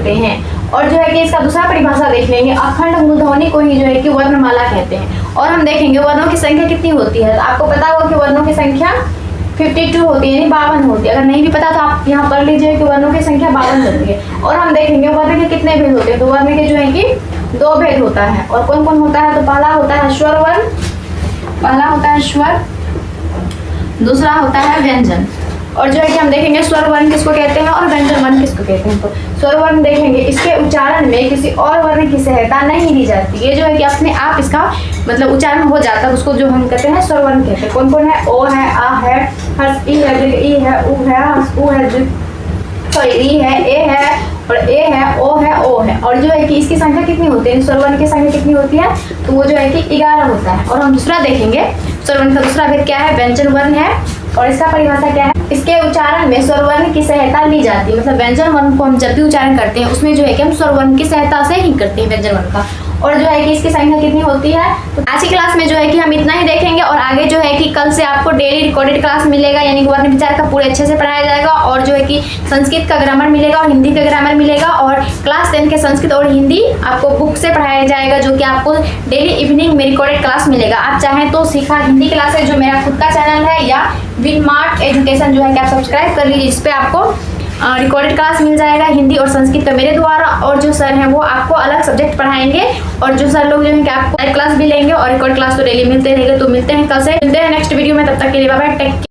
होते हैं। और जो है कि इसका दूसरा परिभाषा देख लेंगे, अखंड मूलध्वनि को ही जो है कि वर्णमाला कहते हैं। और हम देखेंगे वर्णों की संख्या कितनी होती है। तो आपको पता होगा कि वर्णों की संख्या 52 होती है, यानी 52 होती है। अगर नहीं भी पता तो आप यहाँ पढ़ लीजिए कि वर्णों की संख्या 52 होती है। और हम देखेंगे वर्ण के कितने भेद होते हैं। तो वर्ण के जो है कि 2 भेद होता है। और कौन कौन होता है? तो पहला होता है स्वर वर्ण, पहला होता है स्वर, दूसरा होता है व्यंजन। और जो है कि हम देखेंगे स्वर वर्ण किसको कहते हैं और व्यंजन वर्ण किसको कहते हैं। तो स्वर वर्ण देखेंगे, इसके उच्चारण में किसी और वर्ण की सहायता नहीं ली जाती। ये जो है कि अपने आप इसका मतलब उच्चारण हो जाता है, उसको जो हम कहते हैं स्वर वर्ण कहते हैं। कौन कौन है? ओ है, आ है, हर्ष ई है, दीर्घ ई है, उ है, हर्ष उ है, सॉरी री है, ए है, और ए है, ओ है, ओ है। और जो है कि इसकी संख्या कितनी होती है, स्वर वर्ण की संख्या कितनी होती है? तो वो जो है कि 11 होता है। और हम दूसरा देखेंगे, स्वर वर्ण का दूसरा भेद क्या है? व्यंजन वर्ण है। और इसका परिभाषा क्या है? इसके उच्चारण में स्वर वर्ण की सहायता ली जाती है। मतलब व्यंजन वर्ण को हम जब भी उच्चारण करते हैं उसमें जो है कि हम स्वर वर्ण की सहायता से ही करते हैं व्यंजन वर्ण का। और जो है कि इसकी संख्या कितनी होती है? तो आज की क्लास में जो है कि हम इतना ही देखेंगे। और आगे जो है कि कल से आपको डेली रिकॉर्डेड क्लास मिलेगा, यानी वर्ण विचार का पूरे अच्छे से पढ़ाया जाएगा। और जो है कि संस्कृत का ग्रामर मिलेगा और हिंदी का ग्रामर मिलेगा। और क्लास 10 के संस्कृत और हिंदी आपको बुक से पढ़ाया जाएगा, जो कि आपको डेली इवनिंग में रिकॉर्डेड क्लास मिलेगा। आप चाहें तो सीखा हिंदी क्लास है जो मेरा खुद का चैनल है, या विनमार्ट एजुकेशन जो है कि आप सब्सक्राइब कर लीजिए, जिस पे आपको रिकॉर्डेड क्लास मिल जाएगा हिंदी और संस्कृत का मेरे द्वारा। और जो सर हैं वो आपको अलग सब्जेक्ट पढ़ाएंगे। और जो सर लोग जो है कि आपको लाइव क्लास भी लेंगे और रिकॉर्ड क्लास तो डेली मिलते रहेंगे। तो मिलते हैं कल से, मिलते हैं नेक्स्ट वीडियो में। तब तक के लिए बाय बाय, टेक केयर।